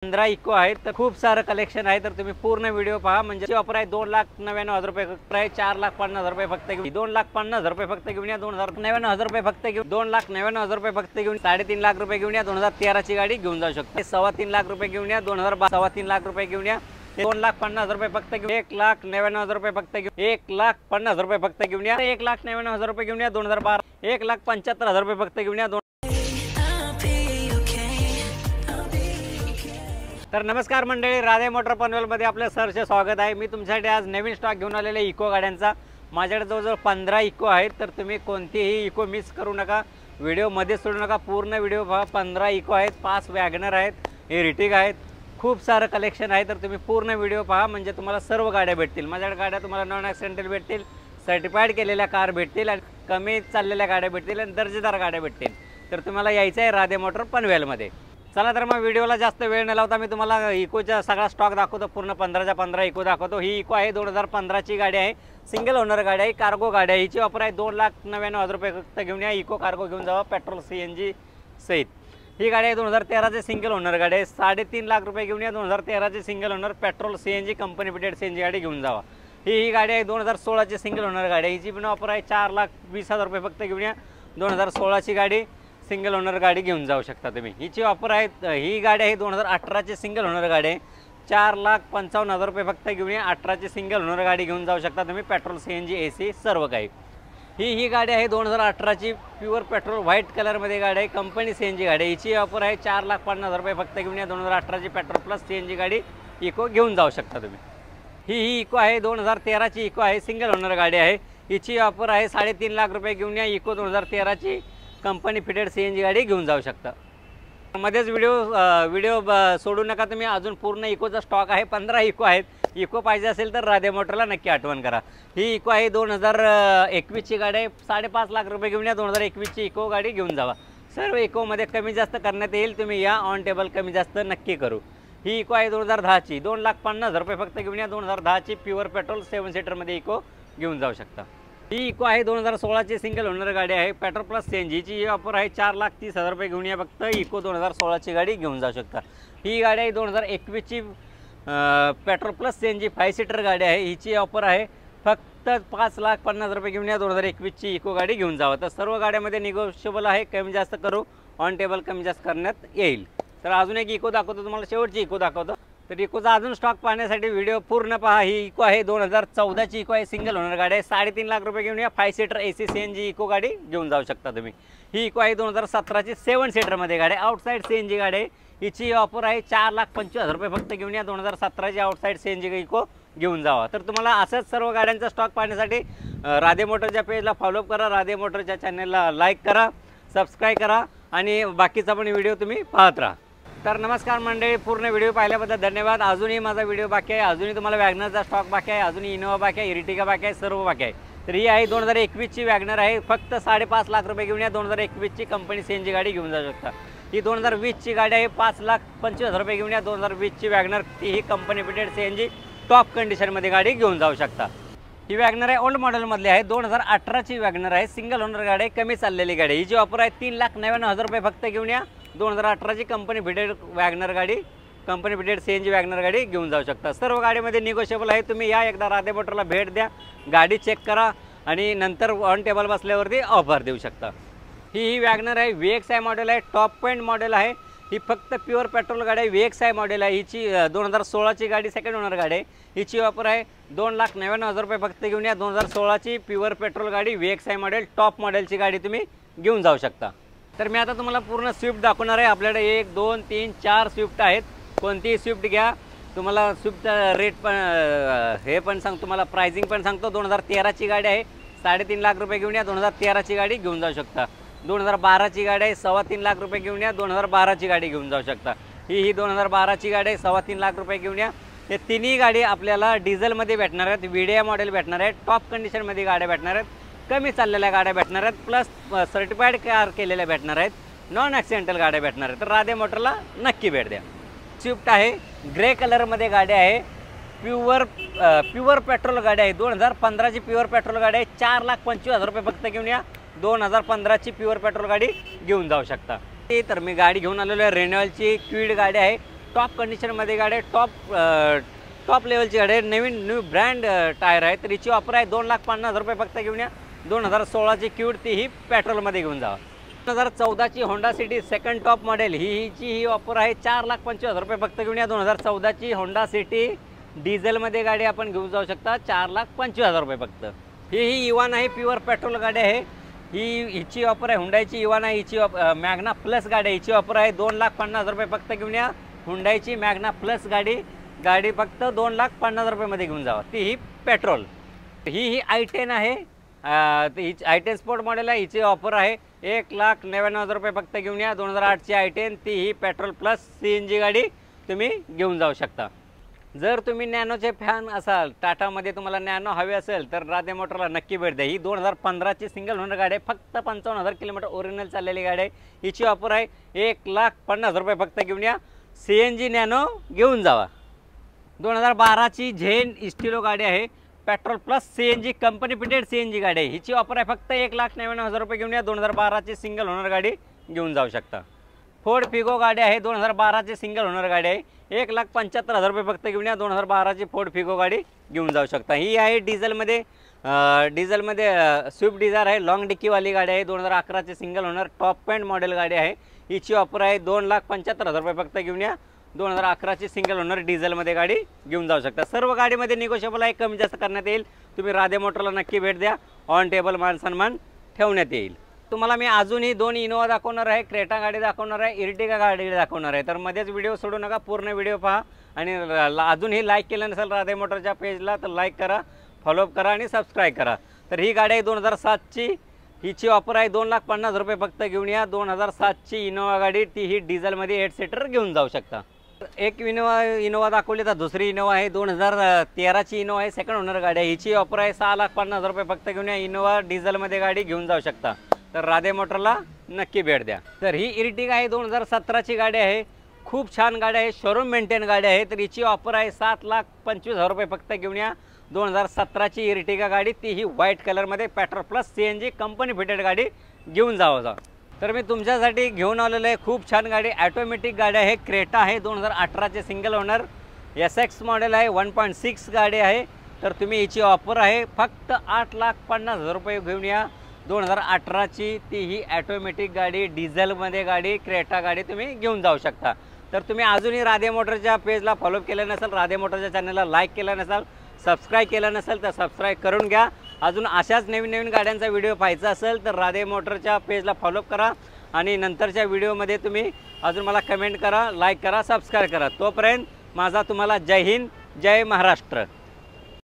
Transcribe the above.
15 eco आहेत तर खूप सारं कलेक्शन आहे तर तुम्ही पूर्ण व्हिडिओ पहा। म्हणजे ऑफर आहे 2,99,000 रुपये प्राइस 4,50,000 रुपये फक्त घेऊन 2,50,000 रुपये फक्त घेऊन या 2,99,000 रुपये फक्त घेऊन 2,99,000 रुपये फक्त घेऊन 3.5 लाख रुपये घेऊन या 2013 ची गाडी घेऊन जाऊ शकते। 3.25 लाख रुपये घेऊन या 3.5 लाख रुपये घेऊन या 2,50,000 रुपये फक्त घेऊन 1,99,000 रुपये फक्त घेऊन 1,50,000 रुपये फक्त घेऊन या 1,99,000 रुपये घेऊन या 2012 1,75,000 रुपये फक्त घेऊन या। तर नमस्कार मंडळी, राधे मोटर पनवेलमध्ये आपलं सहर्ष स्वागत आहे। मी तुमच्यासाठी आज नवीन स्टॉक घेऊन आलेले इको गाड्यांचा। माझ्याकडे जवळजवळ 15 इको आहेत तर तुम्ही कोणतीही इको मिस करू नका, व्हिडिओमध्ये सोडू नका, पूर्ण व्हिडिओ पहा। 15 इको आहेत, 5 वॅगनर आहेत, एरिटिग आहेत, खूप सारं कलेक्शन आहे तर तुम्ही पूर्ण व्हिडिओ पहा। म्हणजे तुम्हाला सर्व गाड्या भेटतील। माझ्याकडे गाड्या तुम्हाला नॉन ॲक्सिडेंटल भेटतील, सर्टिफाईड केलेल्या कार भेटतील आणि कमी चाललेल्या गाड्या भेटतील आणि दर्जेदार गाड्या भेटतील। तर तुम्हाला यायचं आहे राधे मोटर पनवेलमध्ये। चला तर मग व्हिडिओला जास्त वेळ न लावता मी तुम्हाला इकोचा सगळा स्टॉक दाखवतो। पूर्ण 15च्या 15 इको दाखवतो। ही इको आहे 2015 ची गाडी आहे, सिंगल ओनर गाडी आहे, कार्गो गाडी आहे। हिची ऑफर आहे 2,99,000 रुपये फक्त घेऊन या। इको कार्गो घेऊन जावा पेट्रोल CNG सहित। ही गाडी आहे 2013 ची सिंगल ओनर गाडी आहे, 3.5 लाख रुपये घेऊन या 2013 ची single owner petrol CNG company fitted CNG गाडी घेऊन जावा। ही गाडी आहे 2016 ची सिंगल ओनर गाडी आहे। हिची पण ऑफर आहे 4,20,000 रुपये फक्त घेऊन या 2016 ची गाडी सिंगल ओनर गाडी घेऊन जाऊ शकता तुम्ही। हिची ऑफर आहे, ही गाडी आहे 2018 ची सिंगल ओनर गाडी आहे, 4,55,000 रुपये फक्त घेऊन या। 18 ची सिंगल ओनर गाडी घेऊन जाऊ शकता तुम्ही, पेट्रोल CNG AC सर्व काही। ही गाडी आहे 2018 ची प्युअर पेट्रोल व्हाईट कलरमध्ये गाडी आहे, कंपनी CNG गाडी आहे। हिची ऑफर आहे 4,50,000 रुपये फक्त घेऊन या। 2018 ची पेट्रोल प्लस CNG गाडी इको घेऊन जाऊ शकता तुम्ही। ही इको आहे 2013 ची इको आहे, सिंगल ओनर गाडी आहे। हिची ऑफर आहे 3.5 लाख रुपये घेऊन या। इको 2013 ची कंपनी फिटेड CNG गाडी घेऊन जाऊ शकता। मध्येच व्हिडिओ सोडू नका तुम्ही, अजून पूर्ण इकोचा स्टॉक आहे। 15 इको आहेत। इको पाहिजे असेल तर राधे मोटरला नक्की आठवण करा। ही इको आहे 2021 ची गाडी आहे, 5.5 लाख रुपये घेऊन या। 2021 ची इको गाडी घेऊन जावा। सर्व इकोमध्ये कमी जास्त करण्यात येईल, तुम्ही या ऑन टेबल कमी जास्त नक्की करू। ही इको आहे 2010 ची, 2,50,000 रुपये फक्त घेऊन या। 2010 ची प्युअर पेट्रोल 7 सीटरमध्ये इको घेऊन जाऊ शकता। ही इको आहे 2016 ची सिंगल ओनर गाडी आहे, पेट्रोल प्लस CNG ची ऑफर आहे 4,30,000 रुपये घेऊन या फक्त। इको 2016 ची गाडी घेऊन जाऊ शकता। ही गाडी आहे 2021 ची पेट्रोल प्लस CNG 5 सीटर गाडी आहे। हिची ऑफर आहे फक्त 5,50,000 रुपये घेऊन या। 2021 ची इको गाडी घेऊन जावं। तर सर्व गाड्यामध्ये निगोशिएबल आहे, कमी जास्त करू, ऑन टेबल कमी जास्त करण्यात येईल। तर अजून एक इको दाखवतो तुम्हाला, शेवटची इको दाखवतो। तर इकोचा अजून स्टॉक पाहण्यासाठी व्हिडिओ पूर्ण पहा। ही इको आहे 2014 ची इको आहे, सिंगल ओनर गाडी आहे, 3.5 लाख रुपये घेऊन या। 5 सीटर AC CNG इको गाडी घेऊन जाऊ शकता तुम्ही। ही इको आहे 2017 ची 7 सीटरमध्ये गाडी आहे, आउटसाईड CNG गाडी आहे। हिची ऑफर आहे 4,25,000 रुपये फक्त घेऊन या। 2017 ची आउटसाईड CNG इको घेऊन जावा। तर तुम्हाला असंच सर्व गाड्यांचा स्टॉक पाहण्यासाठी राधे मोटरच्या पेजला फॉलोअप करा, राधे मोटरच्या चॅनलला लाईक करा, सबस्क्राईब करा आणि बाकीचा पण व्हिडिओ तुम्ही पाहत राहा। तर नमस्कार मंडळी, पूर्ण व्हिडिओ पाहिल्याबद्दल धन्यवाद। अजूनही माझा व्हिडिओ बाकी आहे, अजूनही तुम्हाला वॅगनरचा स्टॉक बाकी आहे, अजूनही इनोवा बाकी आहे, इरिटिगा बाकी आहे, सर्व बाकी आहे। तर ही आहे 2021 ची वॅगनर आहे, फक्त 5.5 लाख रुपये घेऊन या। 2021 ची कंपनी CNG गाडी घेऊन जाऊ शकता। ही 2020 ची गाडी आहे, 5,25,000 रुपये घेऊन या। 2020 ची वॅगनर, ही कंपनी फिटेड CNG टॉप कंडिशनमध्ये गाडी घेऊन जाऊ शकता। ही वॅगनर आहे ओल्ड मॉडेलमधली आहे, 2018 ची वॅगनर आहे, सिंगल ओनर गाडी आहे, कमी चाललेली गाडी। हिची ऑफर आहे 3,99,000 रुपये फक्त घेऊन या। 2018 ची कंपनी फिटेड वॅगनर गाडी, कंपनी फिटेड CNG वॅगनर गाडी घेऊन जाऊ शकता। सर्व गाडीमध्ये निगोशिएबल आहे, तुम्ही या एकदा राधे मोटरला भेट द्या, गाडी चेक करा आणि नंतर ऑन टेबल बसल्यावरती ऑफर देऊ शकता। ही वॅगनर आहे, VXI मॉडेल आहे, टॉप पॉईंट मॉडेल आहे। ही फक्त प्युअर पेट्रोल गाडी आहे, VXI मॉडेल आहे। हिची 2016 ची गाडी, सेकंड ओनर गाडी आहे। हिची ऑफर आहे 2,99,000 रुपये फक्त घेऊन या। 2016 ची प्युअर पेट्रोल गाडी, VXI मॉडेल, टॉप मॉडेलची गाडी तुम्ही घेऊन जाऊ शकता। तर मी आता तुम्हाला पूर्ण स्विफ्ट दाखवणार आहे। आपल्याकडे 1 2 3 4 स्विफ्ट आहेत, कोणतीही स्विफ्ट घ्या। तुम्हाला स्विफ्टचा रेट पण हे पण सांगतो, तुम्हाला प्राइसिंग पण सांगतो। 2013 ची गाडी आहे, 3.5 लाख रुपये घेऊन या। 2013 ची गाडी घेऊन जाऊ शकता। 2012 ची गाडी आहे, 3.25 लाख रुपये घेऊन या। 2012 ची गाडी घेऊन जाऊ शकता। ही 2012 ची गाडी आहे, 3.25 लाख रुपये घेऊन या। हे तिन्ही गाडी आपल्याला डिझेलमध्ये भेटणार आहेत, VDI मॉडेल भेटणार आहे, टॉप कंडिशनमध्ये गाड्या भेटणार आहेत, कमी चाललेल्या गाड्या भेटणार आहेत, प्लस सर्टिफाईड कार केलेल्या भेटणार आहेत, नॉन ॲक्सिडेंटल गाड्या भेटणार आहेत। तर राधे मोटरला नक्की भेट द्या। स्विफ्ट आहे, ग्रे कलरमध्ये गाडी आहे, प्युअर पेट्रोल गाडी आहे, 2015 ची प्युअर पेट्रोल गाडी आहे, 4,25,000 रुपये फक्त घेऊन या। 2015 ची प्युअर पेट्रोल गाडी घेऊन जाऊ शकता। तर मी गाडी घेऊन आलेलो आहे, रेनॉल्टची क्विड गाडी आहे, टॉप कंडिशनमध्ये गाडी आहे, टॉप लेवलची गाडी आहे, न्यू ब्रँड टायर आहे. तर हिची ऑफर आहे 2,50,000 रुपये फक्त घेऊन या. 2016ची क्यूट तीही पेट्रोलमध्ये घेऊन जावा. 2014ची Honda City second top model ही ऑफर आहे 4,25,000 रुपये फक्त घेऊन या. 2014ची होंडा सिटी डिझेलमध्ये गाडी आपण घेऊन जाऊ शकता 4,25,000 रुपये फक्त. ही इवान आहे, प्युअर पेट्रोल गाडी आहे. हिची ऑफर आहे हुंडाईची इवान आहे. हिची मॅग्ना प्लस गाडी आहे. हिची ऑफर आहे 2,50,000 रुपये फक्त घेऊन या. हुंडाईची मॅग्ना प्लस गाडी फक्त 2,50,000 रुपयेमध्ये घेऊन जावा. ही पेट्रोल. ही i10 आहे. ही i10 स्पोर्ट मॉडेल आहे. हिची ऑफर आहे 1,99,000 रुपये फक्त घेऊन या. 2008ची i10 ही पेट्रोल प्लस CNG गाडी तुम्ही घेऊन जाऊ शकता. जर तुम्ही नॅनोचे फॅन असाल, टाटामध्ये तुम्हाला नॅनो हवे असेल तर राधे मोटरला नक्की भेट द्या. ही 2015ची सिंगल ओनर गाडी आहे. फक्त 55,000 किलोमीटर ओरिजिनल चाललेली गाडी आहे. हिची ऑफर आहे 1,50,000 रुपये फक्त घेऊन या. CNG नॅनो घेऊन जावा. 2012ची झेन इस्टिलो गाडी आहे. Petrol plus CNG company fitted CNG गाडी आहे. हिची ऑफर आहे फक्त 1,99,000 रुपये घेऊन या. 2012ची सिंगल ओनर गाडी घेऊन जाऊ शकता. फोर्ड फिगो गाडी आहे. 2012ची सिंगल ओनर गाडी आहे. 1,75,000 रुपये फक्त घेऊन या. 2012ची फोर्ड फिगो गाडी घेऊन जाऊ शकता. ही आहे डिझेलमध्ये स्विफ्ट डिझायर आहे. लॉंग डिक्कीवाली गाडी आहे. 2011ची single owner top end model गाडी आहे. हिची ऑफर आहे 2,75,000 रुपये फक्त घेऊन या. 2011ची सिंगल ओनर डिझेलमध्ये गाडी घेऊन जाऊ शकता. सर्व गाडीमध्ये निगोशिएबल आहे, कमी जास्त करण्यात येईल. तुम्ही राधे मोटरला नक्की भेट द्या. ऑन टेबल मान सन्मान ठेवण्यात येईल. तुम्हाला मी अजूनही 2 इनोवा दाखवणार आहे, क्रेटा गाडी दाखवणार आहे, इर्टिगा गाडी दाखवणार आहे. तर मध्येच व्हिडिओ सोडू नका, पूर्ण व्हिडिओ पहा. आणि अजूनही लाईक केलं नसेल राधे मोटरच्या पेजला तर लाईक करा, फॉलोअप करा आणि सबस्क्राईब करा. तर ही गाडी आहे 2007ची. हिची ऑफर आहे 2,50,000 रुपये फक्त घेऊन या. 2007ची इनोवा गाडी ही डिझेलमध्ये 8 सीटर घेऊन जाऊ शकता. एक इनोवा दाखवली तर दुसरी इनोवा आहे 2013ची इनोवा आहे. सेकंड ओनर गाडी आहे. हिची ऑफर आहे 6,50,000 रुपये फक्त घेऊन या. इनोवा डिझेलमध्ये गाडी घेऊन जाऊ शकता. तर राधे मोटरला नक्की भेट द्या. तर ही इर्टिगा आहे 2017ची गाडी आहे. खूप छान गाडी आहे, शोरूम मेंटेन गाडी आहे. तर हिची ऑफर आहे 7,25,000 रुपये फक्त घेऊन या. 2017ची इर्टिगा गाडी ही व्हाईट कलरमध्ये petrol plus CNG company fitted गाडी घेऊन जावा. तर मी तुमच्यासाठी घेऊन आलेलं आहे खूप छान गाडी. ॲटोमॅटिक गाडी आहे. क्रेटा आहे 2018चे सिंगल ओनर. SX मॉडेल आहे. 1.6 गाडी आहे. तर तुम्ही हिची ऑफर आहे फक्त 8,50,000 रुपये घेऊन या. 2018ची ही ॲटोमॅटिक गाडी डिझेलमध्ये गाडी क्रेटा गाडी तुम्ही घेऊन जाऊ शकता. तर तुम्ही अजूनही राधे मोटरच्या पेजला फॉलो केलं नसेल, राधे मोटरच्या चॅनलला लाईक केलं नसेल, सबस्क्राईब केलं नसेल तर सबस्क्राईब करून घ्या. अजून अशाच नवीन गाड्यांचा व्हिडिओ पाहायचा असेल तर राधे मोटरच्या पेजला फॉलो करा. आणि नंतरच्या व्हिडिओमध्ये तुम्ही अजून मला कमेंट करा, लाईक करा, सबस्क्राईब करा. तोपर्यंत माझा तुम्हाला जय हिंद, जय महाराष्ट्र.